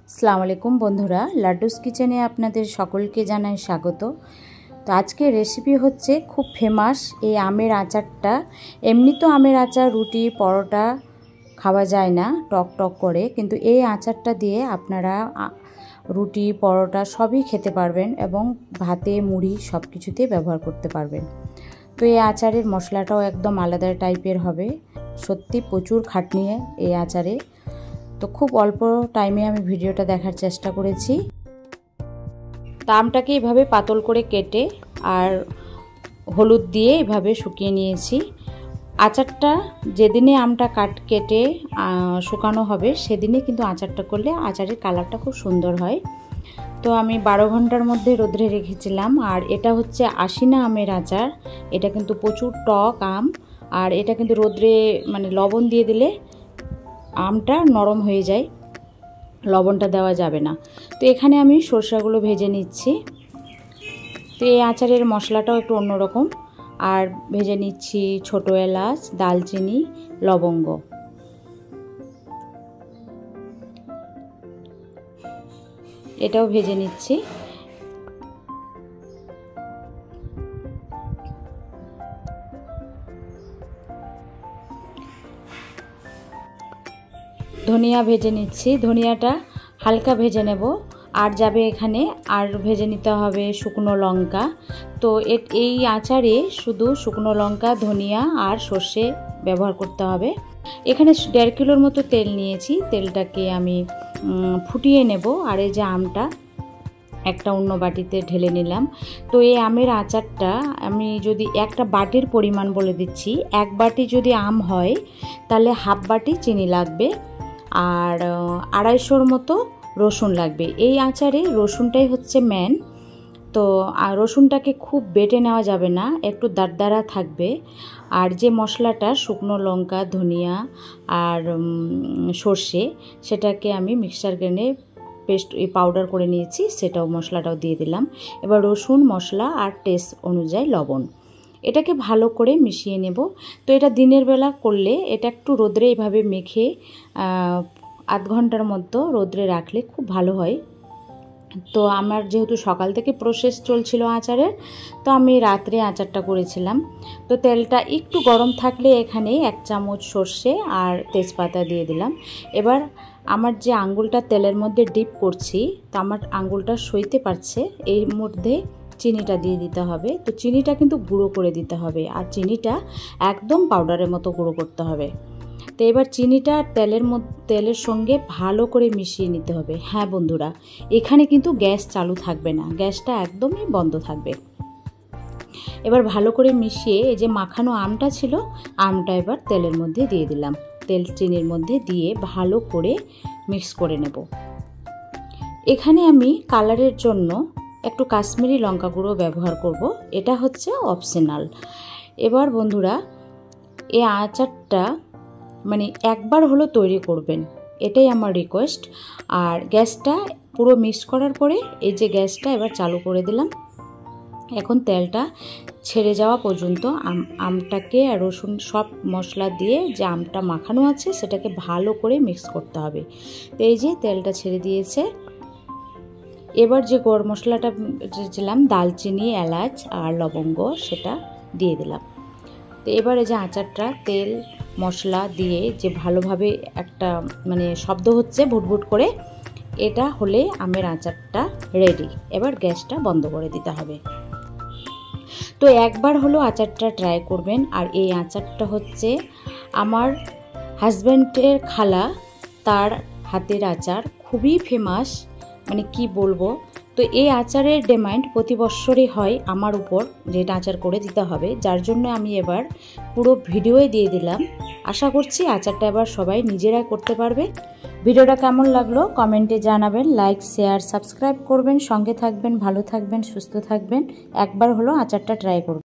আসসালামু আলাইকুম বন্ধুরা, লাড্ডুস কিচেনে আপনাদের সকলকে জানাই স্বাগত। তো আজকে রেসিপি হচ্ছে খুব ফেমাস এই আমের আচারটা। এমনি তো আমের আচার রুটি পরোটা খাওয়া যায় না, টক টক করে, কিন্তু এই আচারটা দিয়ে আপনারা রুটি পরোটা সবই খেতে পারবেন এবং ভাতে মুড়ি সব কিছুতে ব্যবহার করতে পারবেন। তো এই আচারের মশলাটাও একদম আলাদা টাইপের হবে, সত্যি প্রচুর খাটনি এই আচারে। তো খুব অল্প টাইমে আমি ভিডিওটা দেখার চেষ্টা করেছি। তা আমটাকে এইভাবে পাতল করে কেটে আর হলুদ দিয়ে এভাবে শুকিয়ে নিয়েছি। আচারটা যেদিনে আমটা কেটে শুকানো হবে সেদিনে কিন্তু আচারটা করলে আচারের কালারটা খুব সুন্দর হয়। তো আমি 12 ঘন্টার মধ্যে রোদ্রে রেখেছিলাম। আর এটা হচ্ছে আশিনা আমের আচার। এটা কিন্তু প্রচুর টক আম, আর এটা কিন্তু রোদ্রে লবণ দিয়ে দিলে আমটা নরম হয়ে যায়, লবণটা দেওয়া যাবে না। তো এখানে আমি সরষাগুলো ভেজে নিচ্ছি। তো এই আচারের মশলাটাও একটু অন্যরকম। আর ভেজে নিচ্ছি ছোট এলাচ, দালচিনি, লবঙ্গ। এটাও ভেজে নিচ্ছি। ধনিয়া ভেজে নিচ্ছি, ধনিয়াটা হালকা ভেজে নেব। আর যাবে এখানে আর ভেজে নিতে হবে শুকনো লঙ্কা। তো এই আচারে শুধু শুকনো লঙ্কা, ধনিয়া আর সর্ষে ব্যবহার করতে হবে। এখানে 1.5 কিলোর মতো তেল নিয়েছি, তেলটাকে আমি ফুটিয়ে নেব। আর এই যে আমটা একটা অন্য বাটিতে ঢেলে নিলাম। তো এই আমের আচারটা আমি যদি একটা বাটির পরিমাণ বলে দিচ্ছি, 1 বাটি যদি আম হয় তাহলে হাফ বাটি চিনি লাগবে, আর 250 মতো রসুন লাগবে। এই আচারে রসুনটাই হচ্ছে মেন। তো রসুনটাকে খুব বেটে নেওয়া যাবে না, একটু দারদারা থাকবে। আর যে মশলাটা শুকনো লঙ্কা, ধনিয়া আর সর্ষে, সেটাকে আমি মিক্সার গ্রাইন্ডে পেস্ট পাউডার করে নিয়েছি, সেটাও মশলাটাও দিয়ে দিলাম। এবার রসুন, মশলা আর টেস্ট অনুযায়ী লবণ, এটাকে ভালো করে মিশিয়ে নেব। তো এটা দিনের বেলা করলে এটা একটু রোদ্রে এইভাবে মেখে আধ ঘন্টার মতো রোদ্রে রাখলে খুব ভালো হয়। তো আমার যেহেতু সকাল থেকে প্রসেস চলছিল আচারের, তো আমি রাত্রে আচারটা করেছিলাম। তো তেলটা একটু গরম থাকলে এখানে 1 চামচ সর্ষে আর তেজপাতা দিয়ে দিলাম। এবার আমার যে আঙ্গুলটা তেলের মধ্যে ডিপ করছি, তো আমার আঙ্গুলটা সইতে পারছে, এর মধ্যে চিনিটা দিয়ে দিতে হবে। তো চিনিটা কিন্তু গুঁড়ো করে দিতে হবে, আর চিনিটা একদম পাউডারের মতো গুঁড়ো করতে হবে। তো এবার চিনিটা তেলের সঙ্গে ভালো করে মিশিয়ে নিতে হবে। হ্যাঁ বন্ধুরা, এখানে কিন্তু গ্যাস চালু থাকবে না, গ্যাসটা একদমই বন্ধ থাকবে। এবার ভালো করে মিশিয়ে এই যে মাখানো আমটা ছিল, আমটা এবার তেলের মধ্যে দিয়ে দিলাম। তেল চিনির মধ্যে দিয়ে ভালো করে মিক্স করে নেব। এখানে আমি কালারের জন্য একটু কাশ্মীরি লঙ্কা গুঁড়ো ব্যবহার করব, এটা হচ্ছে অপশনাল। এবার বন্ধুরা, এই আচারটা একবার হলো তৈরি করবেন, এটাই আমার রিকোয়েস্ট। আর গ্যাসটা পুরো মিক্স করার পরে এই যে গ্যাসটা এবার চালু করে দিলাম। এখন তেলটা ছেড়ে যাওয়া পর্যন্ত আমটাকে আর রসুন সব মশলা দিয়ে যে আমটা মাখানো আছে সেটাকে ভালো করে মিক্স করতে হবে। তো এই যে তেলটা ছেড়ে দিয়েছে। এবার যে গরম মশলাটা দিয়েছিলাম, দালচিনি, এলাচ আর লবঙ্গ, সেটা দিয়ে দিলাম। তো এবার এই যে আচারটা তেল মশলা দিয়ে যে ভালোভাবে একটা শব্দ হচ্ছে ভুটভুট করে, এটা হলে আমের আচারটা রেডি। এবার গ্যাসটা বন্ধ করে দিতে হবে। তো একবার হলো আচারটা ট্রাই করবেন। আর এই আচারটা হচ্ছে আমার হাজব্যান্ডের খালা, তার হাতের আচার খুবই ফেমাস, কি বলবো। তো এই আচারের ডিমান্ড প্রতি বছরই হয় আমার উপর, যেটা আচার করে দিতে হবে, যার জন্য আমি এবার পুরো ভিডিওই দিয়ে দিলাম। আশা করছি আচারটা এবার সবাই নিজেরাই করতে পারবে। ভিডিওটা কেমন লাগলো কমেন্টে জানাবেন, লাইক, শেয়ার, সাবস্ক্রাইব করবেন, সঙ্গে থাকবেন, ভালো থাকবেন, সুস্থ থাকবেন। একবার হলো আচারটা ট্রাই করবেন।